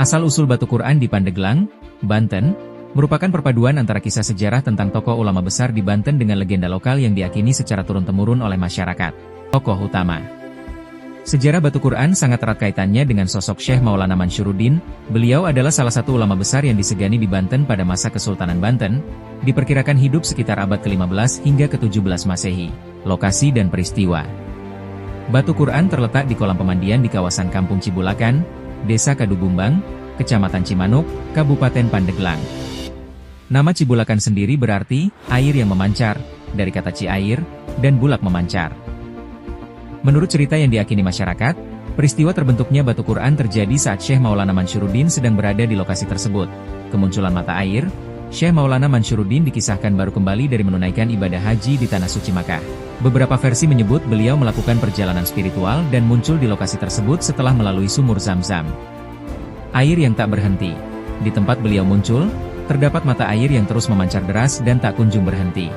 Asal-usul batu Quran di Pandeglang, Banten, merupakan perpaduan antara kisah sejarah tentang tokoh ulama besar di Banten dengan legenda lokal yang diyakini secara turun-temurun oleh masyarakat. Tokoh utama sejarah batu Quran sangat erat kaitannya dengan sosok Syekh Maulana Mansyuruddin. Beliau adalah salah satu ulama besar yang disegani di Banten pada masa Kesultanan Banten, diperkirakan hidup sekitar abad ke-15 hingga ke-17 Masehi. Lokasi dan peristiwa. Batu Quran terletak di kolam pemandian di kawasan Kampung Cibulakan, Desa Kadubumbang, Kecamatan Cimanuk, Kabupaten Pandeglang. Nama Cibulakan sendiri berarti air yang memancar, dari kata ci-air, dan bulak memancar. Menurut cerita yang diyakini masyarakat, peristiwa terbentuknya batu Quran terjadi saat Syekh Maulana Mansyuruddin sedang berada di lokasi tersebut. Kemunculan mata air, Syekh Maulana Mansyuruddin dikisahkan baru kembali dari menunaikan ibadah haji di Tanah Suci Makkah. Beberapa versi menyebut beliau melakukan perjalanan spiritual dan muncul di lokasi tersebut setelah melalui sumur Zam-Zam. Air yang tak berhenti. Di tempat beliau muncul, terdapat mata air yang terus memancar deras dan tak kunjung berhenti.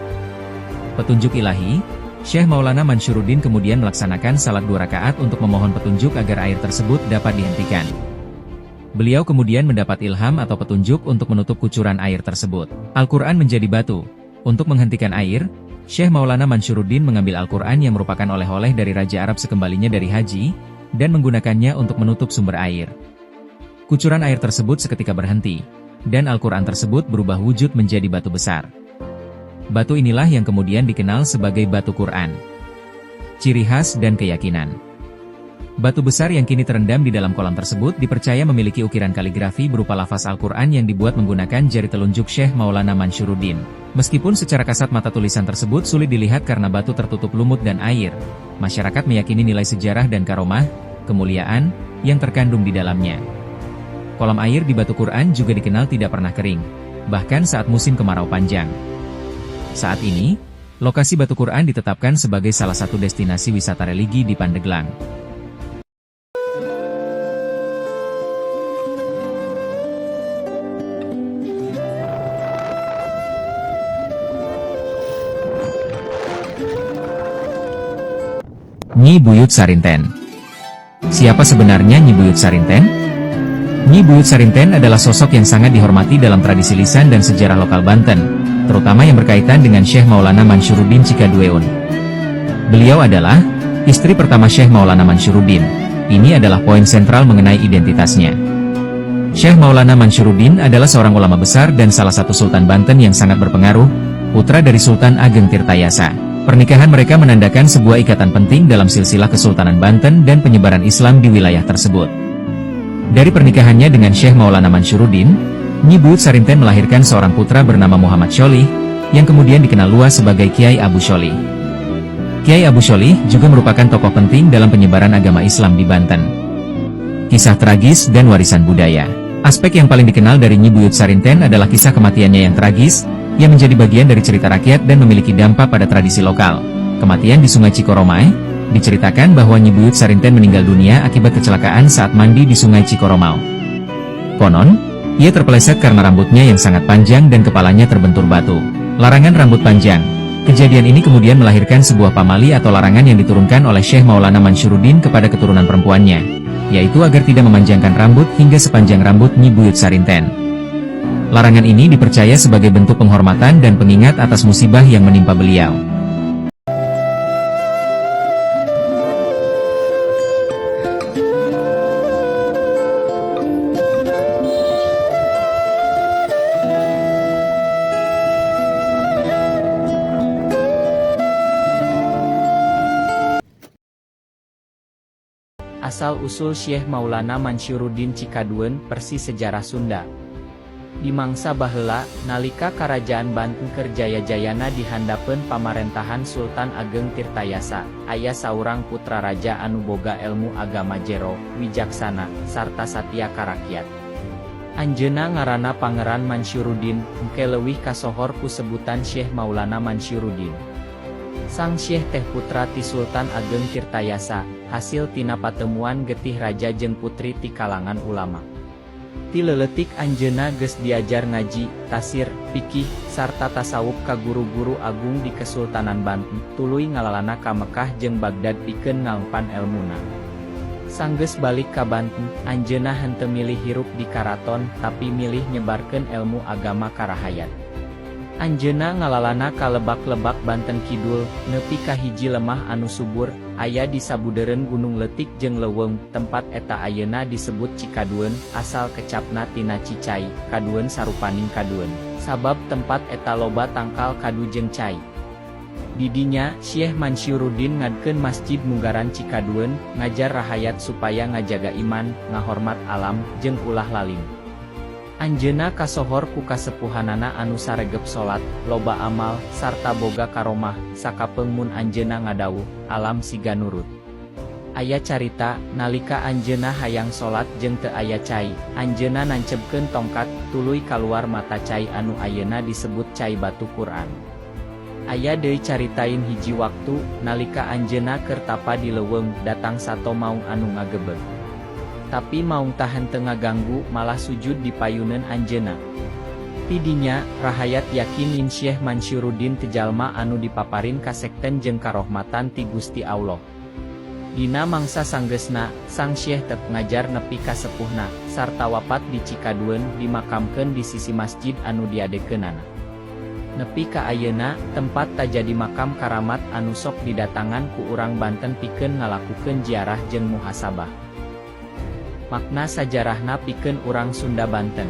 Petunjuk ilahi, Syekh Maulana Mansyuruddin kemudian melaksanakan salat 2 rakaat untuk memohon petunjuk agar air tersebut dapat dihentikan. Beliau kemudian mendapat ilham atau petunjuk untuk menutup kucuran air tersebut. Al-Quran menjadi batu. Untuk menghentikan air, Syekh Maulana Mansyuruddin mengambil Al-Quran yang merupakan oleh-oleh dari Raja Arab sekembalinya dari haji, dan menggunakannya untuk menutup sumber air. Kucuran air tersebut seketika berhenti, dan Al-Quran tersebut berubah wujud menjadi batu besar. Batu inilah yang kemudian dikenal sebagai batu Quran. Ciri khas dan keyakinan. Batu besar yang kini terendam di dalam kolam tersebut dipercaya memiliki ukiran kaligrafi berupa lafaz Al-Quran yang dibuat menggunakan jari telunjuk Syekh Maulana Mansyuruddin. Meskipun secara kasat mata tulisan tersebut sulit dilihat karena batu tertutup lumut dan air, masyarakat meyakini nilai sejarah dan karomah, kemuliaan, yang terkandung di dalamnya. Kolam air di batu Quran juga dikenal tidak pernah kering, bahkan saat musim kemarau panjang. Saat ini, lokasi batu Quran ditetapkan sebagai salah satu destinasi wisata religi di Pandeglang. Nyi Buyut Sarinten. Siapa sebenarnya Nyi Buyut Sarinten? Nyi Buyut Sarinten adalah sosok yang sangat dihormati dalam tradisi lisan dan sejarah lokal Banten, terutama yang berkaitan dengan Syekh Maulana Mansyuruddin Cikadueun. Beliau adalah istri pertama Syekh Maulana Mansyuruddin. Ini adalah poin sentral mengenai identitasnya. Syekh Maulana Mansyuruddin adalah seorang ulama besar dan salah satu Sultan Banten yang sangat berpengaruh, putra dari Sultan Ageng Tirtayasa. Pernikahan mereka menandakan sebuah ikatan penting dalam silsilah Kesultanan Banten dan penyebaran Islam di wilayah tersebut. Dari pernikahannya dengan Syekh Maulana Mansyuruddin, Nyi Buyut Sarinten melahirkan seorang putra bernama Muhammad Sholih, yang kemudian dikenal luas sebagai Kiai Abu Sholih. Kiai Abu Sholih juga merupakan tokoh penting dalam penyebaran agama Islam di Banten. Kisah tragis dan warisan budaya. Aspek yang paling dikenal dari Nyi Buyut Sarinten adalah kisah kematiannya yang tragis, yang menjadi bagian dari cerita rakyat dan memiliki dampak pada tradisi lokal. Kematian di Sungai Cikoromai, diceritakan bahwa Nyi Buyut Sarinten meninggal dunia akibat kecelakaan saat mandi di Sungai Cikoromau. Konon, ia terpeleset karena rambutnya yang sangat panjang dan kepalanya terbentur batu. Larangan rambut panjang. Kejadian ini kemudian melahirkan sebuah pamali atau larangan yang diturunkan oleh Syekh Maulana Mansyuruddin kepada keturunan perempuannya, yaitu agar tidak memanjangkan rambut hingga sepanjang rambut Nyi Buyut Sarinten. Larangan ini dipercaya sebagai bentuk penghormatan dan pengingat atas musibah yang menimpa beliau. Asal-usul Syekh Maulana Mansyuruddin Cikadueun, versi sejarah Sunda. Di mangsa baheula, nalika Karajaan Banten keur jaya-jayana di handapeun pamarentahan Sultan Ageng Tirtayasa, aya saurang putra raja anu boga elmu agama jero, wijaksana, sarta satya karakyat. Anjeunna ngaranna Pangeran Mansyuruddin, engke leuwih kasohor ku sebutan Syekh Maulana Mansyuruddin. Sang Syekh teh putra ti Sultan Ageng Tirtayasa, hasil tina patemuan getih raja jeung putri ti kalangan ulama. Ti leuletik anjeunna geus diajar ngaji, tasir, fikih, sarta tasawuf ka guru-guru agung di Kesultanan Banten, tuluy ngalalana ka Mekah jeung Bagdad pikeun ngaempan elmuna. Sanggeus balik ka Banten, anjeunna henteu milih hirup di karaton, tapi milih nyebarkeun elmu agama ka rahayat. Anjeunna ngalalana ka lebak-lebak Banten Kidul, nepi ka hiji lemah anu subur, aya di sabudeureun Gunung Letik jeung Leuweung, tempat eta ayeuna disebut Cikadueun, asal kecapna tina cicai, kadueun sarupaning kadueun, sabab tempat eta loba tangkal kadu jeung cai. Di dinya, Syekh Mansyuruddin ngadkeun masjid munggaran Cikadueun, ngajar rahayat supaya ngajaga iman, ngahormat alam, jeung ulah lalim. Anjeunna kasohor ku kasepuhanana anu saregep salat, loba amal, sarta boga karomah, sakapeung mun anjeunna ngadawuh, alam siga nurut. Aya carita, nalika anjeunna hayang salat jeung teu aya cai, anjeunna nancebkeun tongkat, tuluy kaluar mata cai anu ayeuna disebut cai batu Quran. Aya deui caritain hiji waktu, nalika anjeunna keur tapa di Leuweung, datang sato maung anu ngagebeg. Tapi maung tahan teu ngaganggu, malah sujud di payuneun anjeunna. Ti dinya, rahayat yakin yin Syekh Mansyuruddin teu jalma anu dipaparin kasekten jeung karohmatan ti Gusti Allah. Dina mangsa sanggeusna, sang Syekh teu ngajar nepi ka sepuhna, sarta wafat di Cikadueun, dimakamkeun di sisi masjid anu diadekeunana. Nepi ka ayeuna, tempat tak jadi makam karamat anu sok didatangan ku urang Banten pikeun ngalakukeun ziarah jeung muhasabah. Makna sajarahna pikeun urang Sunda Banten.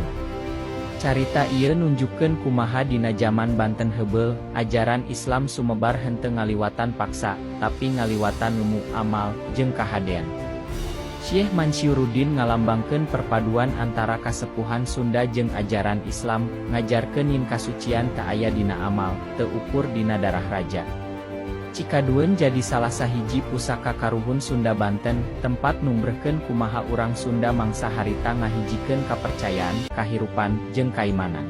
Carita ieu nunjukkeun kumaha dina jaman Banten heubeul, ajaran Islam sumebar henteu ngaliwatan paksa, tapi ngaliwatan ilmu, amal, jeung kahadean. Syekh Mansyuruddin ngalambangkeun perpaduan antara kasepuhan Sunda jeung ajaran Islam, ngajarkeun yin kasucian teu aya dina amal, teu ukur dina darah raja. Cikadueun jadi salah sahiji pusaka karuhun Sunda Banten, tempat numbrehkeun kumaha urang Sunda mangsa harita ngahijikeun kapercayaan, kahirupan, jeung kaimanan.